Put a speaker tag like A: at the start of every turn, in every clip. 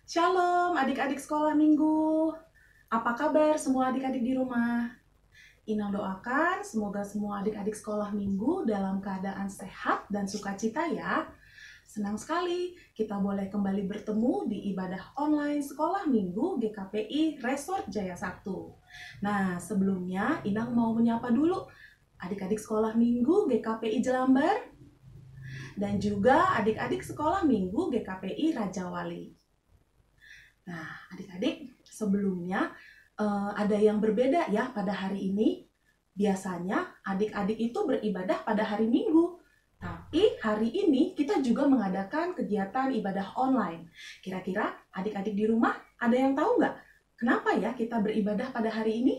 A: Shalom adik-adik sekolah minggu. Apa kabar semua adik-adik di rumah? Inang doakan semoga semua adik-adik sekolah minggu dalam keadaan sehat dan sukacita ya. Senang sekali kita boleh kembali bertemu di ibadah online sekolah minggu GKPI Resort Jaya 1. Nah, sebelumnya Inang mau menyapa dulu adik-adik sekolah minggu GKPI Jelambar dan juga adik-adik sekolah minggu GKPI Raja Wali. Nah, adik-adik, sebelumnya ada yang berbeda ya pada hari ini. Biasanya adik-adik itu beribadah pada hari Minggu. Tapi hari ini kita juga mengadakan kegiatan ibadah online. Kira-kira adik-adik di rumah ada yang tahu nggak? Kenapa ya kita beribadah pada hari ini?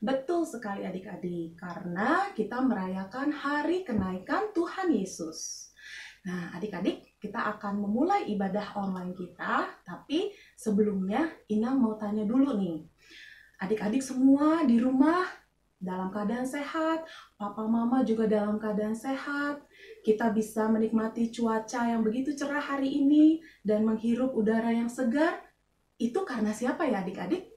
A: Betul sekali adik-adik, karena kita merayakan hari kenaikan Tuhan Yesus. Nah, adik-adik, kita akan memulai ibadah online kita, tapi sebelumnya Inang mau tanya dulu nih. Adik-adik semua di rumah dalam keadaan sehat, papa mama juga dalam keadaan sehat. Kita bisa menikmati cuaca yang begitu cerah hari ini dan menghirup udara yang segar. Itu karena siapa ya adik-adik?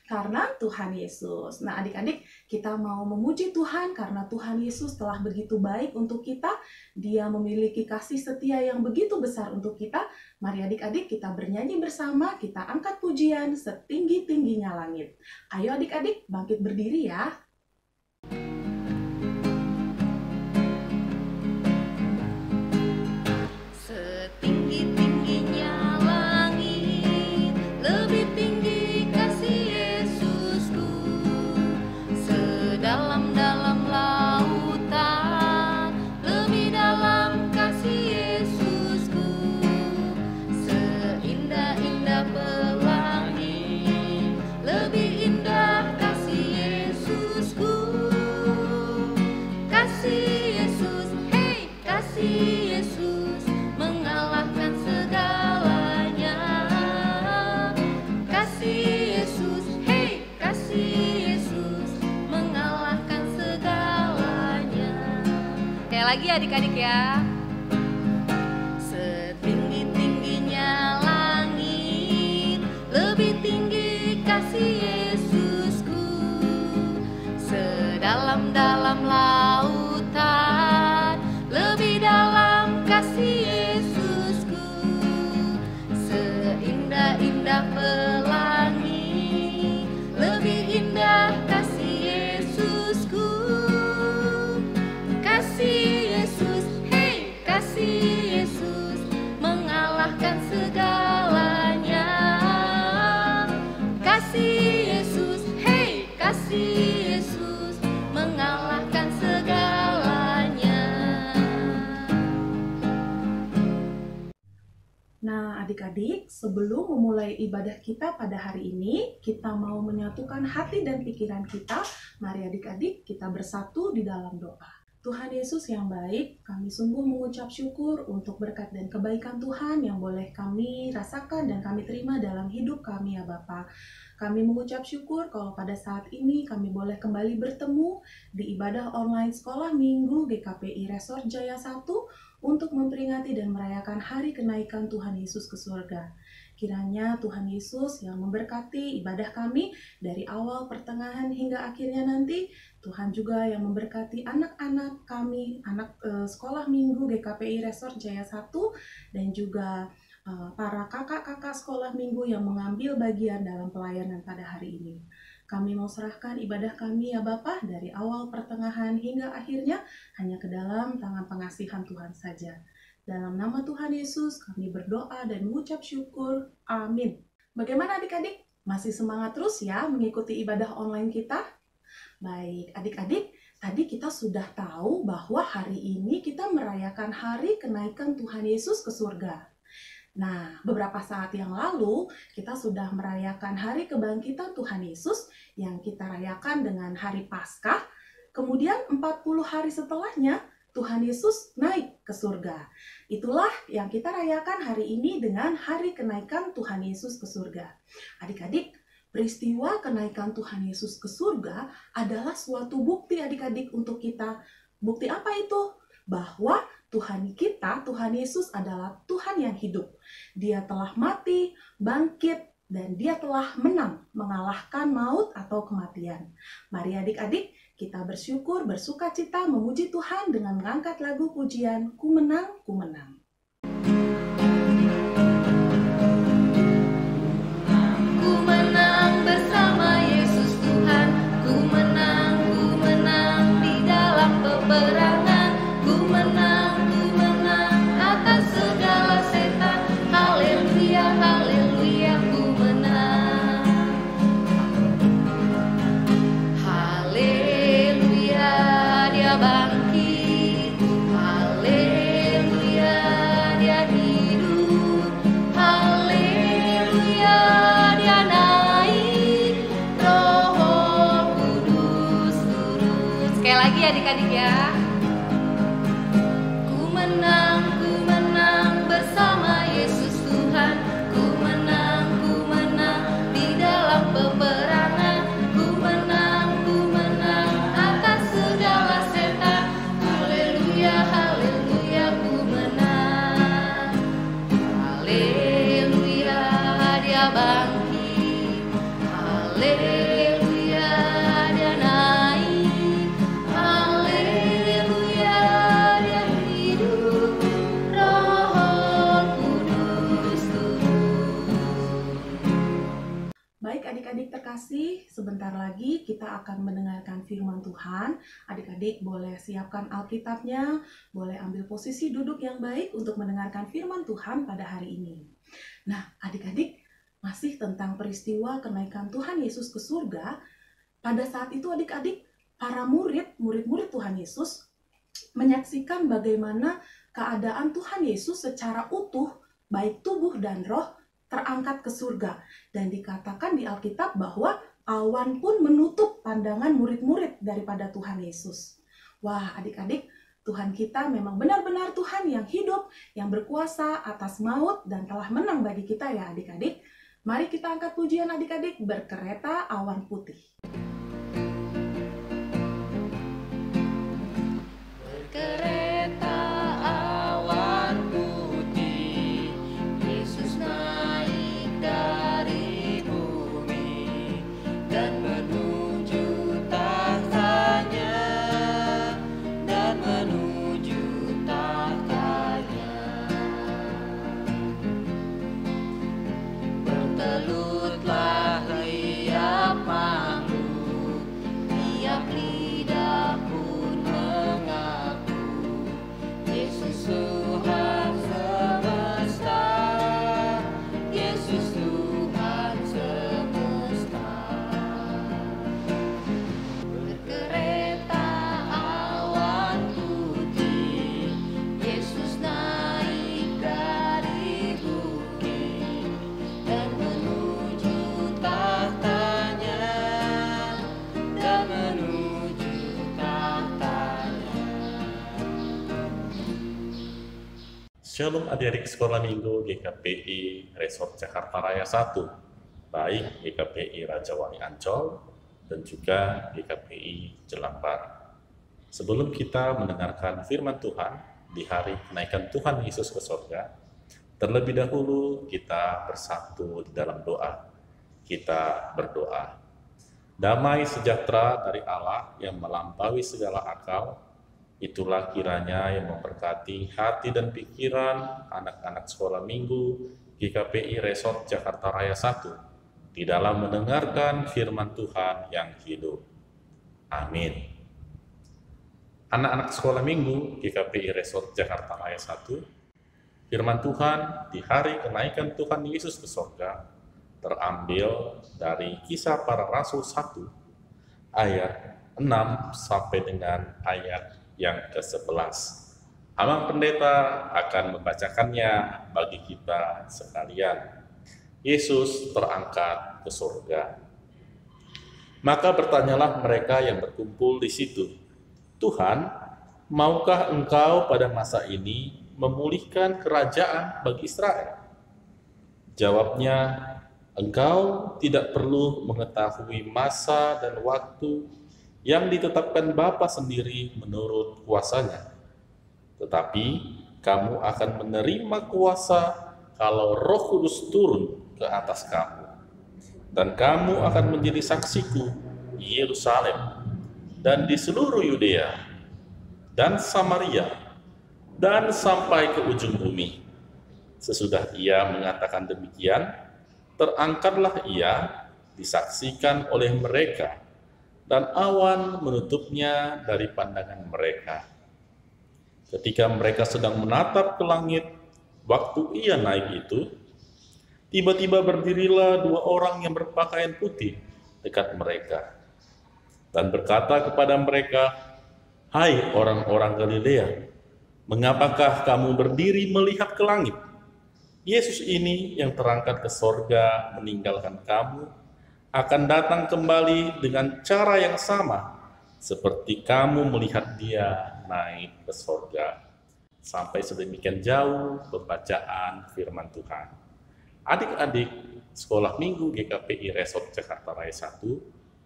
A: Karena Tuhan Yesus. Nah adik-adik, kita mau memuji Tuhan karena Tuhan Yesus telah begitu baik untuk kita. Dia memiliki kasih setia yang begitu besar untuk kita. Mari adik-adik kita bernyanyi bersama, kita angkat pujian setinggi-tingginya langit. Ayo adik-adik bangkit berdiri ya.
B: Setinggi-tingginya langit, lebih tinggi kasih Yesusku. Sedalam-dalam lautan, lebih dalam kasih Yesusku. Seindah-indah pelangi, lebih indah kasih Yesusku. Kasih Yesus, hey kasih Yesus, mengalahkan segalanya. Kasih Yesus, hey kasih Yesus, mengalahkan segalanya. Kayak lagi adik-adik ya. Setinggi-tingginya langit, lebih tinggi kasih Yesusku. Sedalam-dalam lautan, lebih dalam kasih Yesusku. Seindah-indah pelangi, lebih indah kasih Yesusku. Kasih Yesus, hey kasih Yesus, mengalahkan segalanya. Kasih Yesus, hey kasih Yesus, mengalahkan segalanya.
A: Nah, adik-adik, sebelum memulai ibadah kita pada hari ini, kita mau menyatukan hati dan pikiran kita. Mari adik-adik, kita bersatu di dalam doa. Tuhan Yesus yang baik, kami sungguh mengucap syukur untuk berkat dan kebaikan Tuhan yang boleh kami rasakan dan kami terima dalam hidup kami ya Bapa. Kami mengucap syukur kalau pada saat ini kami boleh kembali bertemu di ibadah online sekolah minggu GKPI Resort Jaya 1 untuk memperingati dan merayakan hari kenaikan Tuhan Yesus ke surga. Kiranya Tuhan Yesus yang memberkati ibadah kami dari awal, pertengahan, hingga akhirnya nanti. Tuhan juga yang memberkati anak-anak kami, anak sekolah minggu GKPI Resort Jaya 1, dan juga para kakak-kakak sekolah minggu yang mengambil bagian dalam pelayanan pada hari ini. Kami mau serahkan ibadah kami ya Bapa dari awal, pertengahan, hingga akhirnya hanya ke dalam tangan pengasihan Tuhan saja. Dalam nama Tuhan Yesus kami berdoa dan mengucap syukur. Amin. Bagaimana adik-adik? Masih semangat terus ya mengikuti ibadah online kita? Baik, adik-adik, tadi kita sudah tahu bahwa hari ini kita merayakan hari kenaikan Tuhan Yesus ke surga. Nah, beberapa saat yang lalu kita sudah merayakan hari kebangkitan Tuhan Yesus yang kita rayakan dengan hari Paskah. Kemudian 40 hari setelahnya Tuhan Yesus naik ke surga. Itulah yang kita rayakan hari ini dengan hari kenaikan Tuhan Yesus ke surga. Adik-adik, peristiwa kenaikan Tuhan Yesus ke surga adalah suatu bukti adik-adik untuk kita. Bukti apa itu? Bahwa Tuhan kita, Tuhan Yesus adalah Tuhan yang hidup. Dia telah mati, bangkit, dan dia telah menang, mengalahkan maut atau kematian. Mari adik-adik, kita bersyukur, bersuka cita, memuji Tuhan dengan mengangkat lagu pujian, Ku Menang, Ku Menang.
B: Ku menang bersama Yesus Tuhan, ku menang di dalam peperangan, ku menang atas segala setan. Haleluya, haleluya, ku menang. Haleluya, dia bangkit. Haleluya, dia hidup. Haleluya, dia naik. Roh Kudus turun. Sekali lagi adik-adik ya. Ku menang bersama Yesus Tuhan. Ku menang di dalam peperangan. Ku menang atas segala setan. Haleluya, haleluya, ku menang. Haleluya, dia bangkit. Haleluya, dia naik. Haleluya, dia hidup. Roh Kudus turun.
A: Baik adik-adik terkasih, sebentar lagi kita akan mendengarkan firman Tuhan. Adik-adik boleh siapkan Alkitabnya, boleh ambil posisi duduk yang baik untuk mendengarkan firman Tuhan pada hari ini. Nah, adik-adik, masih tentang peristiwa kenaikan Tuhan Yesus ke surga. Pada saat itu adik-adik, para murid-murid Tuhan Yesus menyaksikan bagaimana keadaan Tuhan Yesus secara utuh, baik tubuh dan roh, terangkat ke surga. Dan dikatakan di Alkitab bahwa awan pun menutup pandangan murid-murid daripada Tuhan Yesus. Wah, adik-adik, Tuhan kita memang benar-benar Tuhan yang hidup, yang berkuasa atas maut dan telah menang bagi kita ya adik-adik. Mari kita angkat pujian adik-adik, Berkereta Awan Putih.
B: Berkereta awan putih, Yesus naik dari bumi dan menuju tahtanya, dan menuju tahtanya. Bertelutlah tiap makhluk, tiap lidah pun mengaku, Yesus Tuhan semesta, Yesus Tuhan semesta. Berkereta awan putih, Yesus naik dari bukit dan menuju tahtanya, dan menuju tahtanya.
C: Shalom adik-adik sekolah minggu GKPI Resort Jakarta Raya 1, baik GKPI Rajawali Ancol dan juga GKPI Jelambar. Sebelum kita mendengarkan firman Tuhan di hari kenaikan Tuhan Yesus ke surga, terlebih dahulu kita bersatu di dalam doa. Kita berdoa. Damai sejahtera dari Allah yang melampaui segala akal, itulah kiranya yang memberkati hati dan pikiran anak-anak sekolah minggu GKPI Resort Jakarta Raya 1 di dalam mendengarkan firman Tuhan yang hidup. Amin. Anak-anak sekolah minggu GKPI Resort Jakarta Raya 1, firman Tuhan di hari kenaikan Tuhan Yesus ke surga terambil dari Kisah Para Rasul 1 ayat 6 sampai dengan ayat yang ke-11. Abang Pendeta akan membacakannya bagi kita sekalian. Yesus terangkat ke surga. Maka bertanyalah mereka yang berkumpul di situ, Tuhan, maukah Engkau pada masa ini memulihkan kerajaan bagi Israel? Jawabnya, Engkau tidak perlu mengetahui masa dan waktu yang ditetapkan Bapa sendiri menurut kuasanya. Tetapi kamu akan menerima kuasa kalau Roh Kudus turun ke atas kamu. Dan kamu akan menjadi saksiku di Yerusalem dan di seluruh Yudea dan Samaria dan sampai ke ujung bumi. Sesudah ia mengatakan demikian, terangkatlah ia disaksikan oleh mereka, dan awan menutupnya dari pandangan mereka. Ketika mereka sedang menatap ke langit, waktu ia naik itu, tiba-tiba berdirilah dua orang yang berpakaian putih dekat mereka, dan berkata kepada mereka, "Hai orang-orang Galilea, mengapakah kamu berdiri melihat ke langit? Yesus ini yang terangkat ke sorga meninggalkan kamu, akan datang kembali dengan cara yang sama, seperti kamu melihat dia naik ke sorga." Sampai sedemikian jauh pembacaan firman Tuhan. Adik-adik sekolah minggu GKPI Resort Jakarta Raya 1,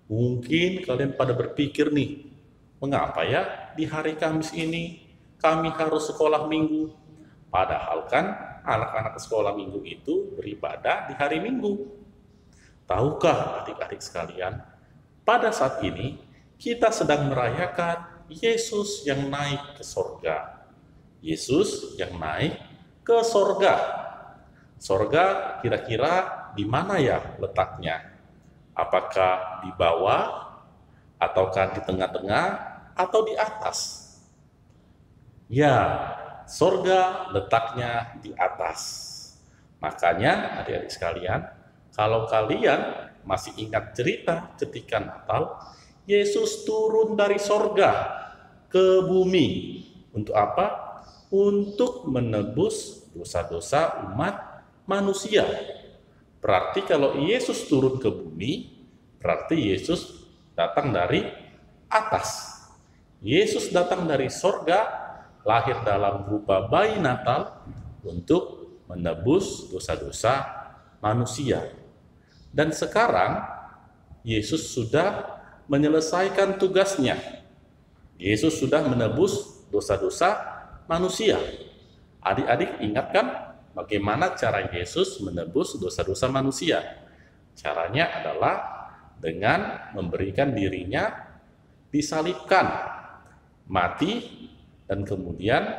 C: mungkin kalian pada berpikir nih, mengapa ya di hari Kamis ini kami harus sekolah minggu? Padahal kan anak-anak sekolah minggu itu beribadah di hari Minggu. Tahukah adik-adik sekalian, pada saat ini kita sedang merayakan Yesus yang naik ke sorga. Yesus yang naik ke sorga. Sorga kira-kira di mana ya letaknya? Apakah di bawah, ataukah di tengah-tengah, atau di atas? Ya, sorga letaknya di atas. Makanya adik-adik sekalian, kalau kalian masih ingat cerita ketika Natal, Yesus turun dari sorga ke bumi. Untuk apa? Untuk menebus dosa-dosa umat manusia. Berarti kalau Yesus turun ke bumi, berarti Yesus datang dari atas. Yesus datang dari sorga, lahir dalam rupa bayi Natal untuk menebus dosa-dosa manusia. Dan sekarang Yesus sudah menyelesaikan tugasnya. Yesus sudah menebus dosa-dosa manusia. Adik-adik ingat kan bagaimana cara Yesus menebus dosa-dosa manusia? Caranya adalah dengan memberikan dirinya disalibkan, mati, dan kemudian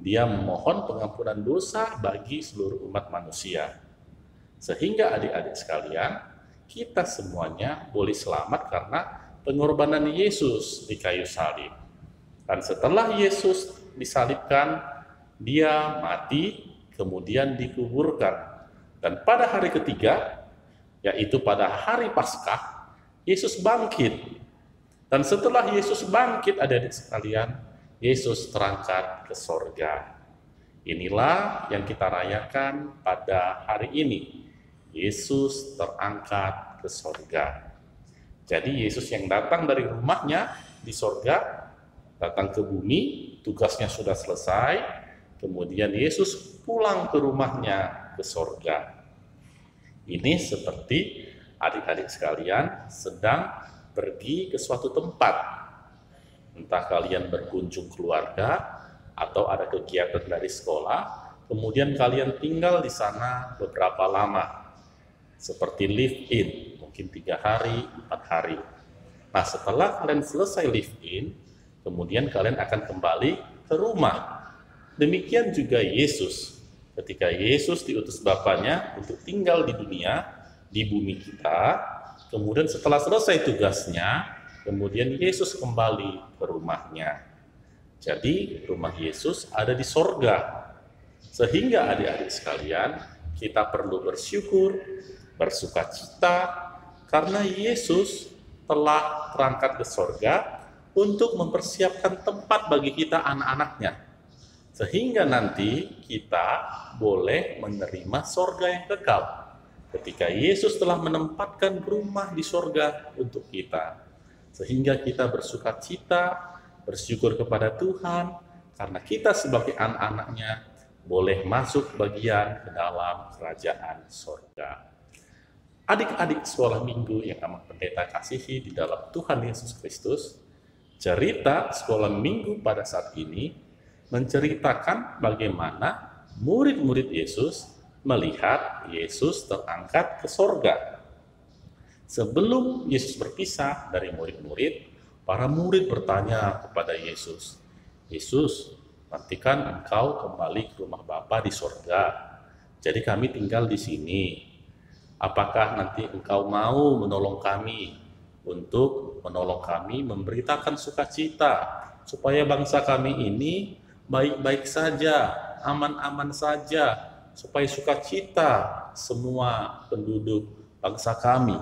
C: dia memohon pengampunan dosa bagi seluruh umat manusia. Sehingga adik-adik sekalian, kita semuanya boleh selamat karena pengorbanan Yesus di kayu salib. Dan setelah Yesus disalibkan, dia mati, kemudian dikuburkan. Dan pada hari ketiga, yaitu pada hari Paskah, Yesus bangkit. Dan setelah Yesus bangkit, adik-adik sekalian, Yesus terangkat ke sorga. Inilah yang kita rayakan pada hari ini. Yesus terangkat ke sorga. Jadi Yesus yang datang dari rumahnya di sorga, datang ke bumi, tugasnya sudah selesai, kemudian Yesus pulang ke rumahnya ke sorga. Ini seperti adik-adik sekalian sedang pergi ke suatu tempat. Entah kalian berkunjung keluarga, atau ada kegiatan dari sekolah, kemudian kalian tinggal di sana beberapa lama. Seperti live in, mungkin 3 hari, 4 hari. Nah, setelah kalian selesai live in, kemudian kalian akan kembali ke rumah. Demikian juga Yesus. Ketika Yesus diutus Bapaknya untuk tinggal di dunia, di bumi kita, kemudian setelah selesai tugasnya, kemudian Yesus kembali ke rumahnya. Jadi rumah Yesus ada di sorga. Sehingga adik-adik sekalian, kita perlu bersyukur, bersukacita, karena Yesus telah terangkat ke sorga untuk mempersiapkan tempat bagi kita anak-anaknya. Sehingga nanti kita boleh menerima sorga yang kekal. Ketika Yesus telah menempatkan rumah di sorga untuk kita. Sehingga kita bersukacita, bersyukur kepada Tuhan, karena kita sebagai anak-anaknya boleh masuk bagian ke dalam kerajaan sorga. Adik-adik sekolah minggu yang amat pendeta kasihi di dalam Tuhan Yesus Kristus, cerita sekolah minggu pada saat ini menceritakan bagaimana murid-murid Yesus melihat Yesus terangkat ke sorga. Sebelum Yesus berpisah dari murid-murid, para murid bertanya kepada Yesus, "Yesus, nanti kan engkau kembali ke rumah Bapa di sorga, jadi kami tinggal di sini. Apakah nanti engkau mau menolong kami untuk menolong kami memberitakan sukacita supaya bangsa kami ini baik-baik saja, aman-aman saja, supaya sukacita semua penduduk bangsa kami?"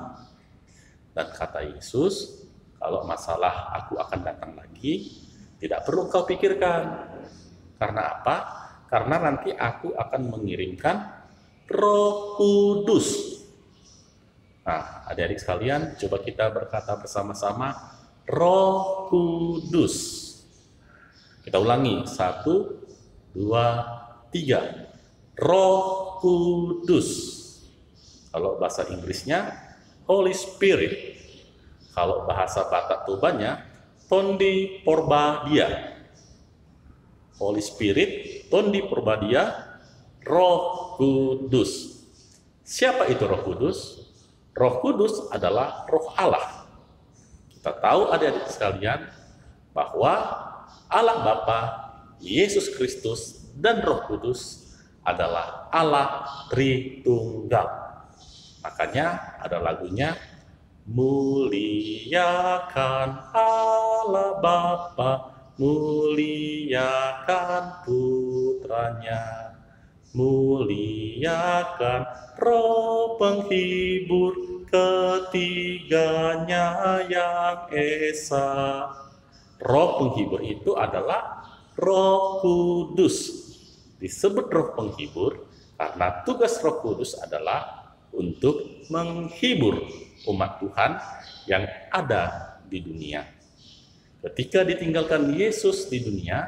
C: Dan kata Yesus, "Kalau masalah aku akan datang lagi, tidak perlu kau pikirkan. Karena apa? Karena nanti aku akan mengirimkan Roh Kudus." Nah, adik-adik sekalian, coba kita berkata bersama-sama, Roh Kudus. Kita ulangi, 1, 2, 3. Roh Kudus. Kalau bahasa Inggrisnya, Holy Spirit. Kalau bahasa Batak Tobanya, Tondi Porbadia. Holy Spirit, Tondi Porbadia, Roh Kudus. Siapa itu Roh Kudus? Roh Kudus adalah Roh Allah. Kita tahu adik-adik sekalian bahwa Allah Bapa, Yesus Kristus, dan Roh Kudus adalah Allah Tritunggal. Makanya ada lagunya, muliakan Allah Bapa, muliakan putranya, muliakan Roh Penghibur ketiganya yang esa. Roh Penghibur itu adalah Roh Kudus. Disebut Roh Penghibur karena tugas Roh Kudus adalah untuk menghibur umat Tuhan yang ada di dunia. Ketika ditinggalkan Yesus di dunia,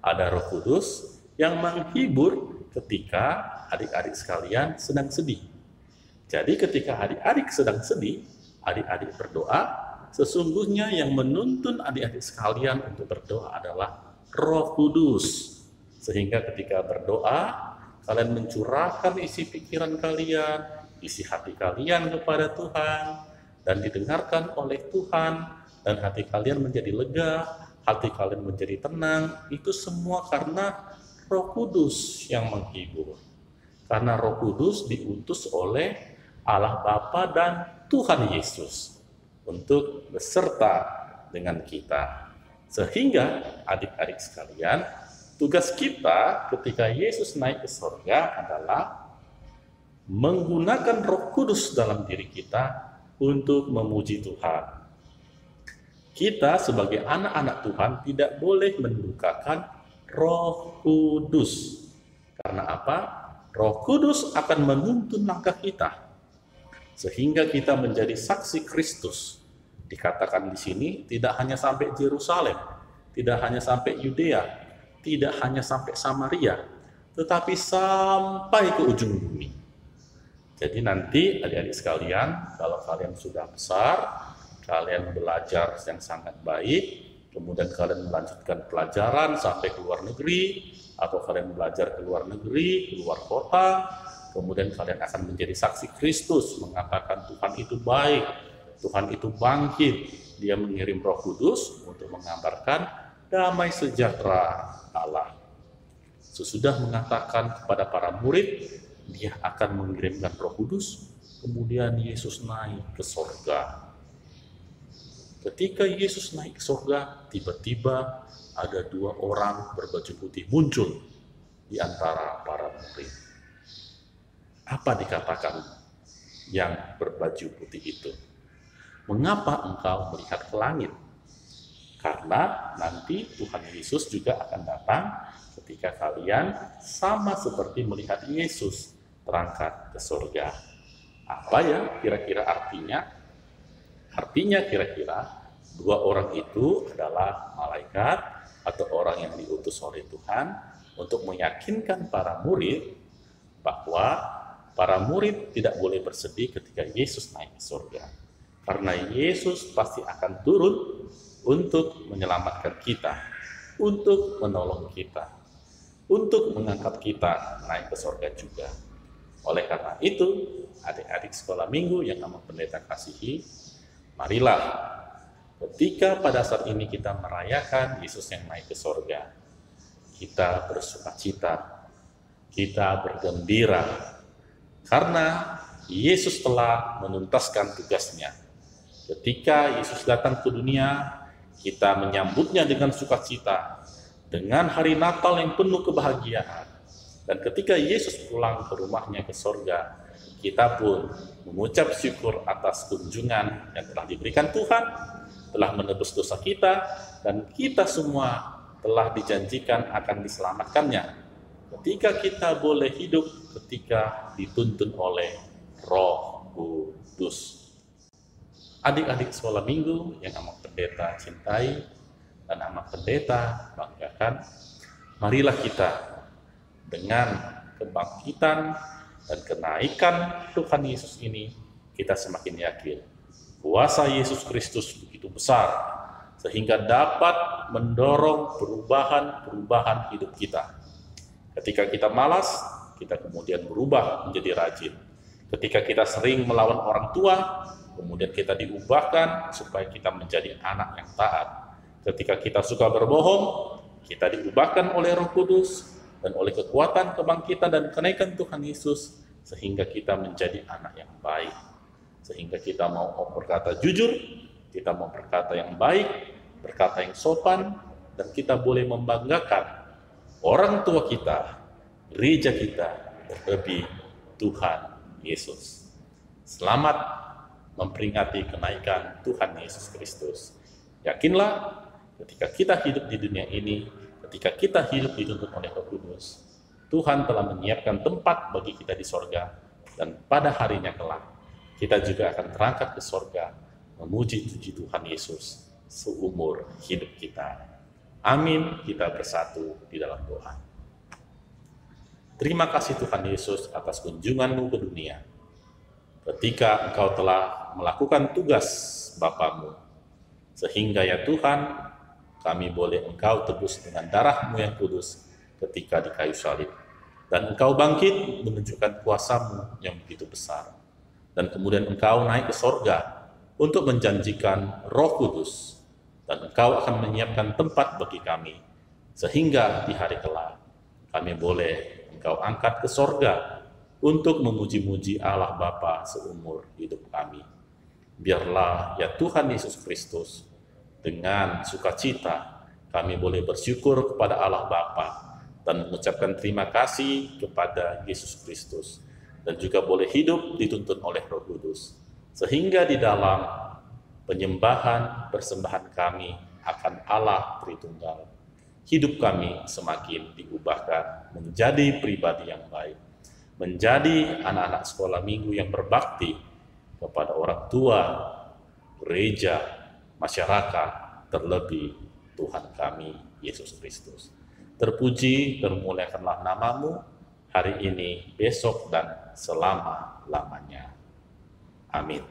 C: ada Roh Kudus yang menghibur ketika adik-adik sekalian sedang sedih. Jadi ketika adik-adik sedang sedih, adik-adik berdoa, sesungguhnya yang menuntun adik-adik sekalian untuk berdoa adalah Roh Kudus. Sehingga ketika berdoa, kalian mencurahkan isi pikiran kalian, isi hati kalian kepada Tuhan, dan didengarkan oleh Tuhan, dan hati kalian menjadi lega, hati kalian menjadi tenang. Itu semua karena Roh Kudus yang menghibur. Karena Roh Kudus diutus oleh Allah Bapa dan Tuhan Yesus untuk beserta dengan kita. Sehingga adik-adik sekalian, tugas kita ketika Yesus naik ke surga adalah menggunakan Roh Kudus dalam diri kita untuk memuji Tuhan. Kita sebagai anak-anak Tuhan tidak boleh mendukakan Roh Kudus. Karena apa? Roh Kudus akan menuntun langkah kita sehingga kita menjadi saksi Kristus. Dikatakan di sini tidak hanya sampai Yerusalem, tidak hanya sampai Yudea, tidak hanya sampai Samaria, tetapi sampai ke ujung bumi. Jadi nanti adik-adik sekalian, kalau kalian sudah besar, kalian belajar yang sangat baik, kemudian kalian melanjutkan pelajaran sampai ke luar negeri, atau kalian belajar ke luar negeri, ke luar kota, kemudian kalian akan menjadi saksi Kristus, mengatakan Tuhan itu baik, Tuhan itu bangkit, Dia mengirim Roh Kudus untuk mengabarkan damai sejahtera Allah. Sesudah mengatakan kepada para murid, Dia akan mengirimkan Roh Kudus, kemudian Yesus naik ke sorga. Ketika Yesus naik ke sorga, tiba-tiba ada 2 orang berbaju putih muncul di antara para murid. Apa dikatakan yang berbaju putih itu? Mengapa engkau melihat ke langit? Karena nanti Tuhan Yesus juga akan datang ketika kalian sama seperti melihat Yesus terangkat ke surga. Apa ya kira-kira artinya? Artinya kira-kira 2 orang itu adalah malaikat atau orang yang diutus oleh Tuhan untuk meyakinkan para murid bahwa para murid tidak boleh bersedih ketika Yesus naik ke surga. Karena Yesus pasti akan turun untuk menyelamatkan kita, untuk menolong kita. untuk mengangkat kita naik ke surga juga. Oleh karena itu, adik-adik sekolah minggu yang amat pendeta kasihi, marilah ketika pada saat ini kita merayakan Yesus yang naik ke surga, kita bersukacita, kita bergembira, karena Yesus telah menuntaskan tugasnya. Ketika Yesus datang ke dunia, kita menyambutnya dengan sukacita, dengan hari Natal yang penuh kebahagiaan. Dan ketika Yesus pulang ke rumahnya ke sorga, kita pun mengucap syukur atas kunjungan yang telah diberikan Tuhan, telah menebus dosa kita, dan kita semua telah dijanjikan akan diselamatkannya. Ketika kita boleh hidup, ketika dituntun oleh Roh Kudus. Adik-adik sekolah minggu yang amat pendeta cintai dan amat pendeta banggakan, marilah kita dengan kebangkitan dan kenaikan Tuhan Yesus ini, kita semakin yakin kuasa Yesus Kristus begitu besar sehingga dapat mendorong perubahan hidup kita. Ketika kita malas, kita kemudian berubah menjadi rajin. Ketika kita sering melawan orang tua, kemudian kita diubahkan supaya kita menjadi anak yang taat. Ketika kita suka berbohong, kita diubahkan oleh Roh Kudus dan oleh kekuatan kebangkitan dan kenaikan Tuhan Yesus, sehingga kita menjadi anak yang baik. Sehingga kita mau berkata jujur, kita mau berkata yang baik, berkata yang sopan, dan kita boleh membanggakan orang tua kita, gereja kita, terlebih Tuhan Yesus. Selamat memperingati kenaikan Tuhan Yesus Kristus. Yakinlah, ketika kita hidup di dunia ini, ketika kita hidup dituntun oleh Roh Kudus, Tuhan telah menyiapkan tempat bagi kita di sorga, dan pada harinya kelak, kita juga akan terangkat ke sorga, memuji-puji Tuhan Yesus seumur hidup kita. Amin, kita bersatu di dalam doa. Terima kasih Tuhan Yesus atas kunjungan-Mu ke dunia. Ketika Engkau telah melakukan tugas Bapamu, sehingga ya Tuhan, kami boleh Engkau tebus dengan darah-Mu yang kudus ketika di kayu salib. Dan Engkau bangkit menunjukkan kuasa-Mu yang begitu besar. Dan kemudian Engkau naik ke sorga untuk menjanjikan Roh Kudus. Dan Engkau akan menyiapkan tempat bagi kami, sehingga di hari kelak kami boleh Engkau angkat ke sorga untuk memuji-muji Allah Bapa seumur hidup kami. Biarlah ya Tuhan Yesus Kristus, dengan sukacita kami boleh bersyukur kepada Allah Bapa dan mengucapkan terima kasih kepada Yesus Kristus, dan juga boleh hidup dituntun oleh Roh Kudus, sehingga di dalam penyembahan persembahan kami akan Allah Tritunggal, hidup kami semakin diubahkan menjadi pribadi yang baik, menjadi anak-anak sekolah minggu yang berbakti kepada orang tua, gereja, masyarakat, terlebih Tuhan kami, Yesus Kristus. Terpuji, termuliakanlah nama-Mu hari ini, besok, dan selama-lamanya. Amin.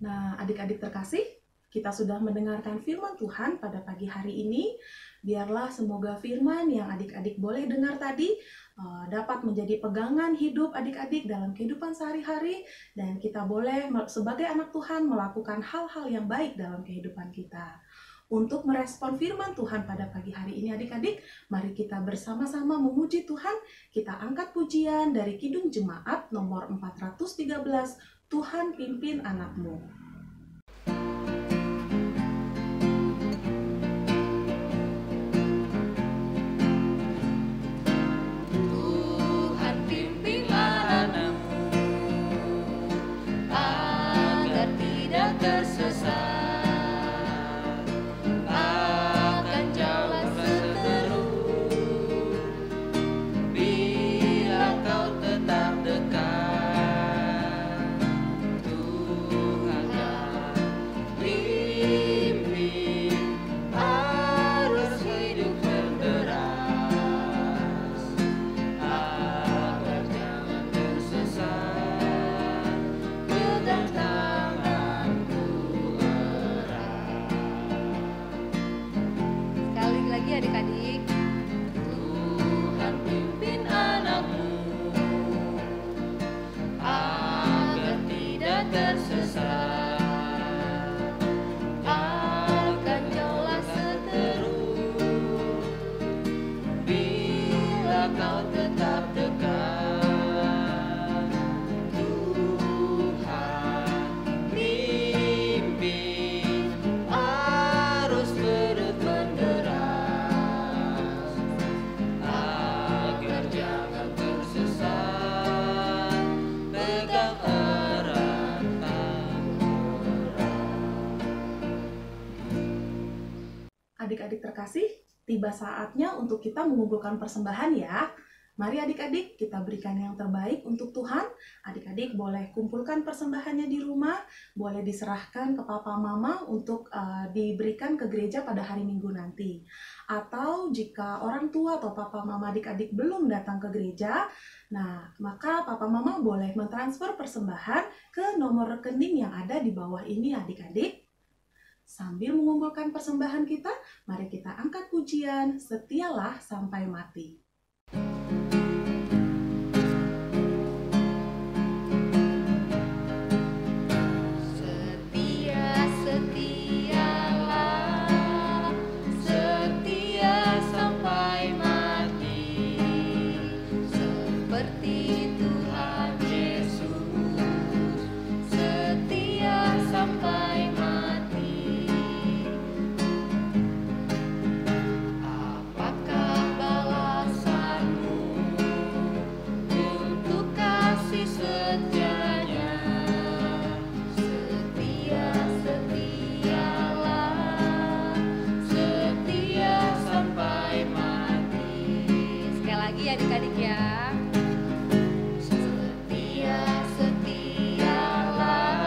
A: Nah, adik-adik terkasih, kita sudah mendengarkan firman Tuhan pada pagi hari ini. Biarlah semoga firman yang adik-adik boleh dengar tadi dapat menjadi pegangan hidup adik-adik dalam kehidupan sehari-hari, dan kita boleh sebagai anak Tuhan melakukan hal-hal yang baik dalam kehidupan kita. Untuk merespon firman Tuhan pada pagi hari ini adik-adik, mari kita bersama-sama memuji Tuhan. Kita angkat pujian dari Kidung Jemaat nomor 413, Tuhan pimpin anakmu.
B: Tuhan Kau tetap dekat. Tuhan pimpin arus perut menderas, agar jangan tersesat. Pegang erat tak
A: Adik-adik terkasih, tiba saatnya untuk kita mengumpulkan persembahan ya. Mari adik-adik kita berikan yang terbaik untuk Tuhan. Adik-adik boleh kumpulkan persembahannya di rumah, boleh diserahkan ke papa mama untuk diberikan ke gereja pada hari Minggu nanti. Atau jika orang tua atau papa mama adik-adik belum datang ke gereja, nah maka papa mama boleh mentransfer persembahan ke nomor rekening yang ada di bawah ini adik-adik. Sambil mengumpulkan persembahan kita, mari kita angkat pujian, setialah sampai mati.
B: Setia, setialah, setia sampai mati, seperti Tuhan Yesus, setia sampai mati. Apakah balasanmu untuk kasih setianya? Setia, setialah, setia sampai mati. Sekali lagi adik-adik ya. Setia, setialah,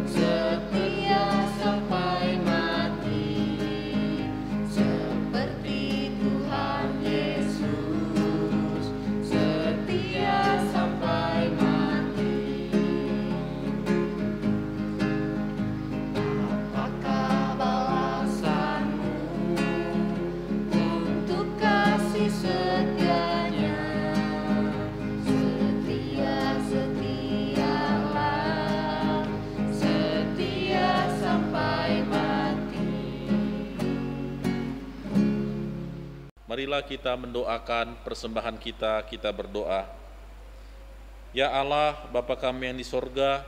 B: setia sampai mati, seperti Tuhan Yesus, setia sampai mati. Apakah balasanmu untuk kasih setianya? Setia, setialah, setia sampai mati.
C: Marilah kita mendoakan persembahan kita, kita berdoa. Ya Allah, Bapa kami yang di sorga,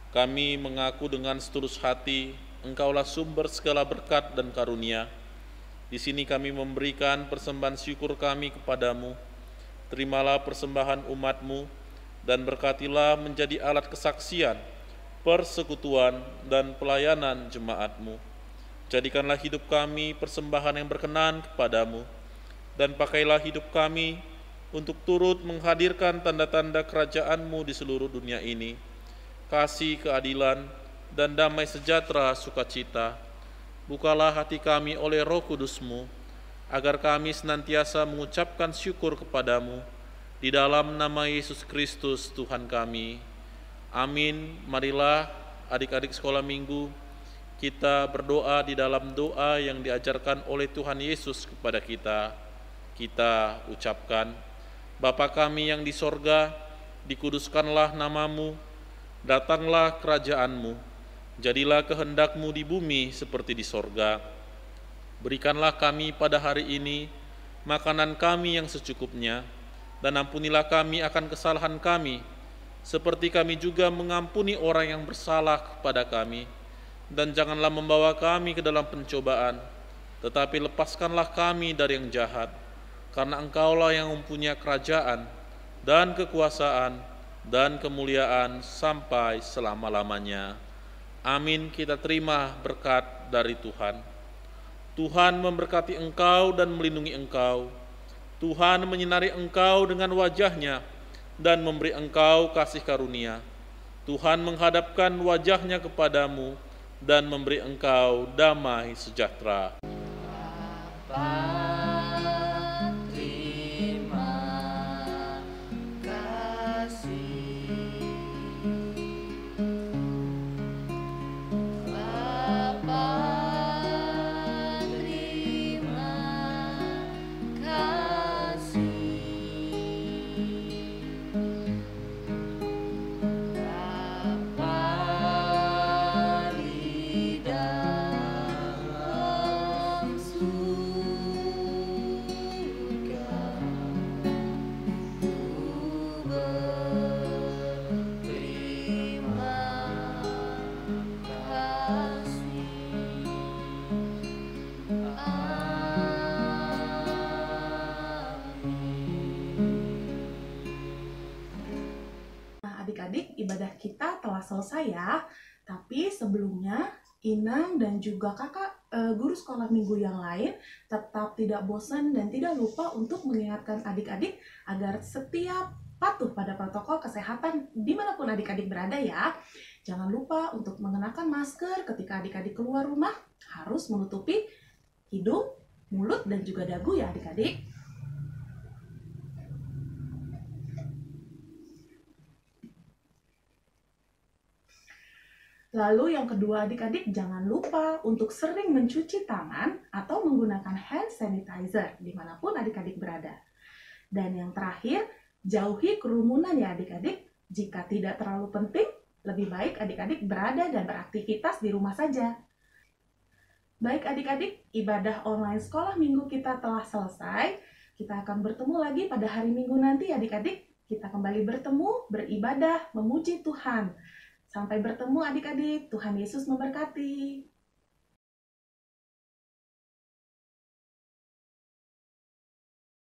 C: kami mengaku dengan setulus hati, Engkaulah sumber segala berkat dan karunia. Di sini kami memberikan persembahan syukur kami kepadamu. Terimalah persembahan umat-Mu, dan berkatilah menjadi alat kesaksian, persekutuan, dan pelayanan jemaat-Mu. Jadikanlah hidup kami persembahan yang berkenan kepadamu, dan pakailah hidup kami untuk turut menghadirkan tanda-tanda kerajaan-Mu di seluruh dunia ini, kasih, keadilan, dan damai sejahtera sukacita. Bukalah hati kami oleh Roh Kudus-Mu, agar kami senantiasa mengucapkan syukur kepadamu, di dalam nama Yesus Kristus Tuhan kami. Amin. Marilah adik-adik sekolah minggu, kita berdoa di dalam doa yang diajarkan oleh Tuhan Yesus kepada kita. Kita ucapkan, Bapa kami yang di sorga, dikuduskanlah namamu, datanglah kerajaan-Mu, jadilah kehendak-Mu di bumi seperti di sorga. Berikanlah kami pada hari ini makanan kami yang secukupnya, dan ampunilah kami akan kesalahan kami, seperti kami juga mengampuni orang yang bersalah kepada kami. Dan janganlah membawa kami ke dalam pencobaan, tetapi lepaskanlah kami dari yang jahat, karena Engkaulah yang mempunyai kerajaan, dan kekuasaan, dan kemuliaan sampai selama-lamanya. Amin. Kita terima berkat dari Tuhan. Tuhan memberkati engkau dan melindungi engkau. Tuhan menyinari engkau dengan wajah-Nya dan memberi engkau kasih karunia. Tuhan menghadapkan wajah-Nya kepadamu dan memberi engkau damai sejahtera.
A: Adik-adik, ibadah kita telah selesai ya. Tapi sebelumnya, Inang dan juga kakak guru sekolah minggu yang lain tetap tidak bosan dan tidak lupa untuk mengingatkan adik-adik agar setiap patuh pada protokol kesehatan dimanapun adik-adik berada ya. Jangan lupa untuk mengenakan masker ketika adik-adik keluar rumah, harus menutupi hidung, mulut, dan juga dagu ya adik-adik. Lalu yang kedua adik-adik, jangan lupa untuk sering mencuci tangan atau menggunakan hand sanitizer dimanapun adik-adik berada. Dan yang terakhir, jauhi kerumunan ya adik-adik. Jika tidak terlalu penting, lebih baik adik-adik berada dan beraktivitas di rumah saja. Baik adik-adik, ibadah online sekolah minggu kita telah selesai. Kita akan bertemu lagi pada hari Minggu nanti adik-adik. Kita kembali bertemu, beribadah, memuji Tuhan. Sampai bertemu adik-adik, Tuhan Yesus memberkati.